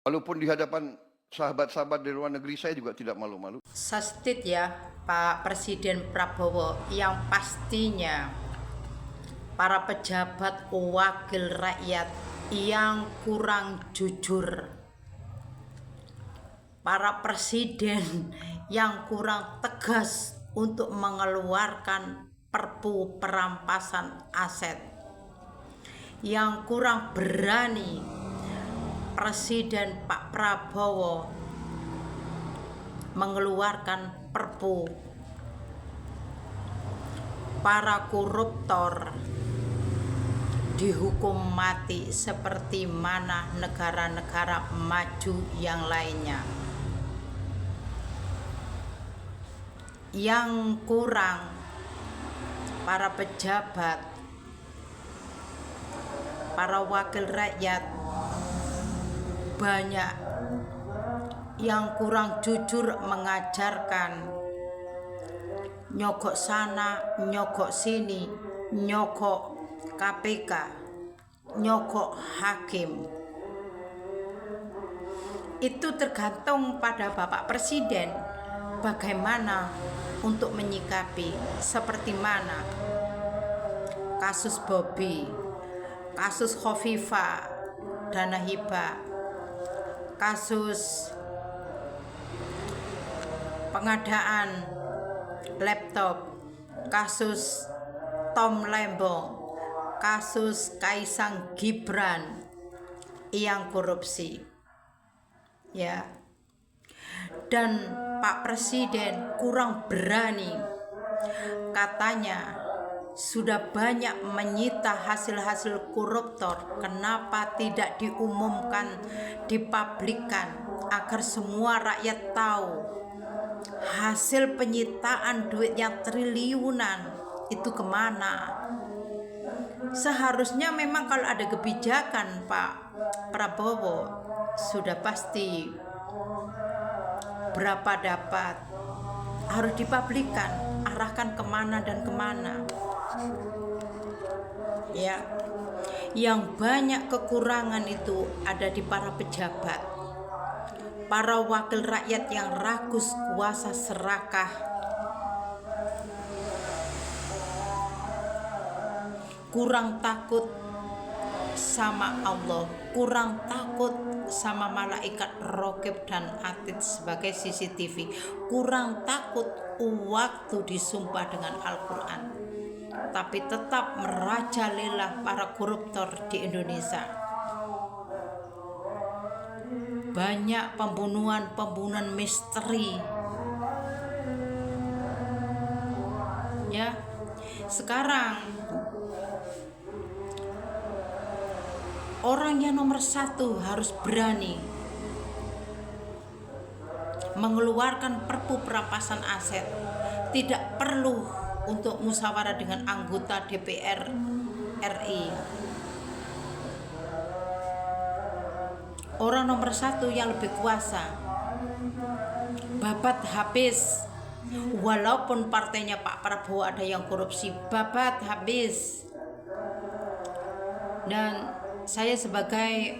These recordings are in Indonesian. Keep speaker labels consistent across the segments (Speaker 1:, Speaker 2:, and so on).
Speaker 1: Walaupun di hadapan sahabat-sahabat di luar negeri saya juga tidak malu-malu.
Speaker 2: Sastit ya Pak Presiden Prabowo, yang pastinya para pejabat wakil rakyat yang kurang jujur, para presiden yang kurang tegas untuk mengeluarkan perpu perampasan aset, yang kurang berani Presiden Pak Prabowo mengeluarkan perpu. Para koruptor dihukum mati seperti mana negara-negara maju yang lainnya. Yang kurang para pejabat, para wakil rakyat, banyak yang kurang jujur mengajarkan, nyogok sana, nyogok sini, nyogok KPK, nyogok hakim. Itu tergantung pada Bapak Presiden bagaimana untuk menyikapi, seperti mana kasus Bobby, kasus Khofifah Dana Hibah, kasus pengadaan laptop, kasus Tom Lembong, kasus Kaisang Gibran yang korupsi, ya. Dan Pak Presiden kurang berani, katanya sudah banyak menyita hasil-hasil koruptor, kenapa tidak diumumkan, dipublikkan agar semua rakyat tahu hasil penyitaan duit yang triliunan itu kemana. Seharusnya memang kalau ada kebijakan Pak Prabowo sudah pasti berapa dapat, harus dipublikkan, arahkan kemana dan kemana, ya. Yang banyak kekurangan itu ada di para pejabat, para wakil rakyat yang rakus kuasa serakah, kurang takut sama Allah, kurang takut sama malaikat Raqib dan Atid sebagai CCTV, kurang takut waktu disumpah dengan Al-Quran, tapi tetap merajalela para koruptor di Indonesia. Banyak pembunuhan misteri, ya. Sekarang orang yang nomor satu harus berani mengeluarkan perpu perampasan aset. Tidak perlu untuk musyawarah dengan anggota DPR RI. Orang nomor satu yang lebih kuasa, babat habis. Walaupun partainya Pak Prabowo ada yang korupsi, babat habis. Dan saya sebagai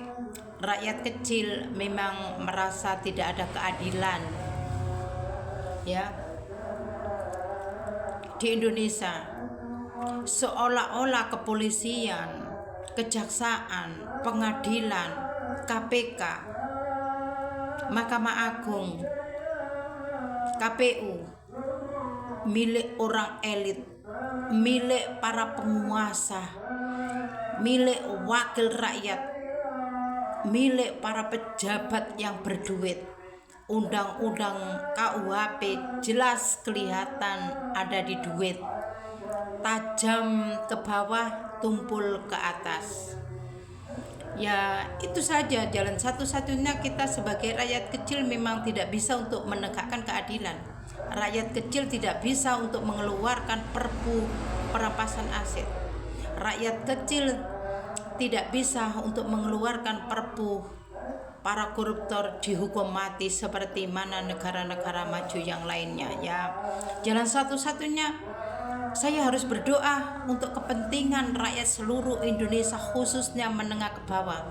Speaker 2: rakyat kecil memang merasa tidak ada keadilan, ya, di Indonesia. Seolah-olah kepolisian, kejaksaan, pengadilan, KPK, Mahkamah Agung, KPU milik orang elit, milik para penguasa, milik wakil rakyat, milik para pejabat yang berduit. Undang-undang KUHP jelas kelihatan ada di duit, tajam ke bawah, tumpul ke atas. Ya, itu saja jalan satu-satunya kita sebagai rakyat kecil memang tidak bisa untuk menegakkan keadilan. Rakyat kecil tidak bisa untuk mengeluarkan perpu perampasan aset. Rakyat kecil tidak bisa untuk mengeluarkan perpu para koruptor dihukum mati seperti mana negara-negara maju yang lainnya, ya. Jalan satu-satunya Saya harus berdoa untuk kepentingan rakyat seluruh Indonesia, khususnya menengah ke bawah,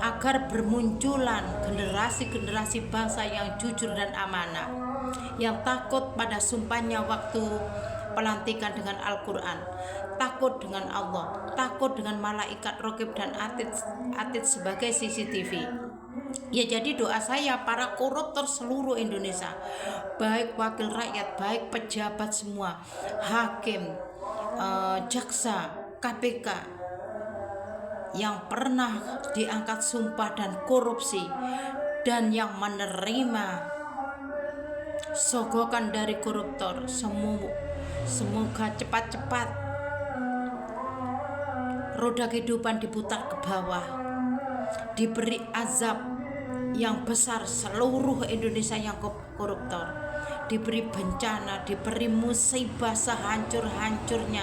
Speaker 2: agar bermunculan generasi-generasi bangsa yang jujur dan amanah, yang takut pada sumpahnya waktu pelantikan dengan Al-Quran, takut dengan Allah, takut dengan malaikat Raqib dan Atid sebagai CCTV. Ya, jadi doa saya para koruptor seluruh Indonesia, baik wakil rakyat, baik pejabat semua, hakim, jaksa, KPK yang pernah diangkat sumpah dan korupsi dan yang menerima sogokan dari koruptor, semoga cepat-cepat roda kehidupan diputar ke bawah, diberi azab yang besar seluruh Indonesia yang koruptor, diberi bencana, diberi musibah sehancur-hancurnya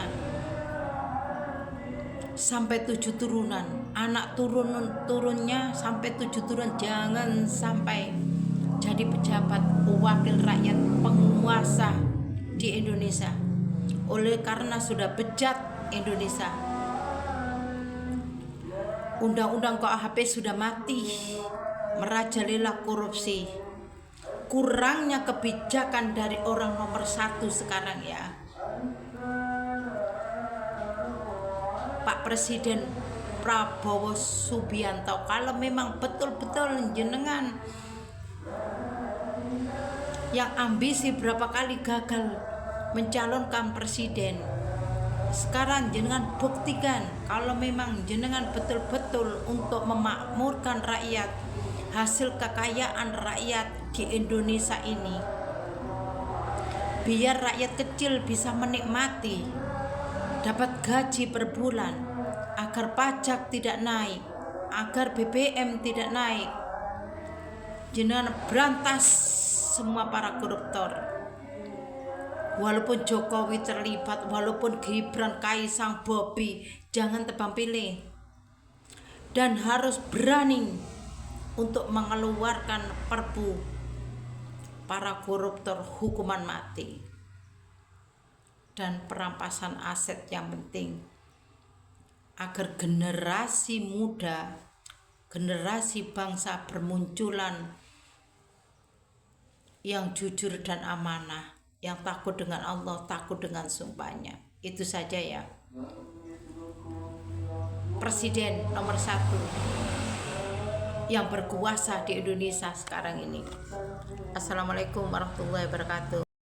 Speaker 2: sampai 7 turunan, anak turunnya sampai 7 turunan. Jangan sampai jadi pejabat, wakil rakyat, penguasa di Indonesia. Oleh karena sudah bejat Indonesia, undang-undang KUHP sudah mati, merajalela korupsi, kurangnya kebijakan dari orang nomor 1 sekarang ya, Pak Presiden Prabowo Subianto. Kalau memang betul-betul jenengan yang ambisi berapa kali gagal mencalonkan presiden, sekarang jenengan buktikan kalau memang jenengan betul-betul untuk memakmurkan rakyat, hasil kekayaan rakyat di Indonesia ini, biar rakyat kecil bisa menikmati, dapat gaji per bulan, agar pajak tidak naik, agar BBM tidak naik. Jenengan berantas semua para koruptor. Walaupun Jokowi terlibat, walaupun Gibran, Kaisang, Bobi, jangan tebang pilih, dan harus berani untuk mengeluarkan perpu para koruptor hukuman mati dan perampasan aset yang penting, agar generasi muda, generasi bangsa bermunculan yang jujur dan amanah, yang takut dengan Allah, takut dengan sumpahnya. Itu saja ya. Presiden nomor 1 yang berkuasa di Indonesia sekarang ini. Assalamualaikum warahmatullahi wabarakatuh.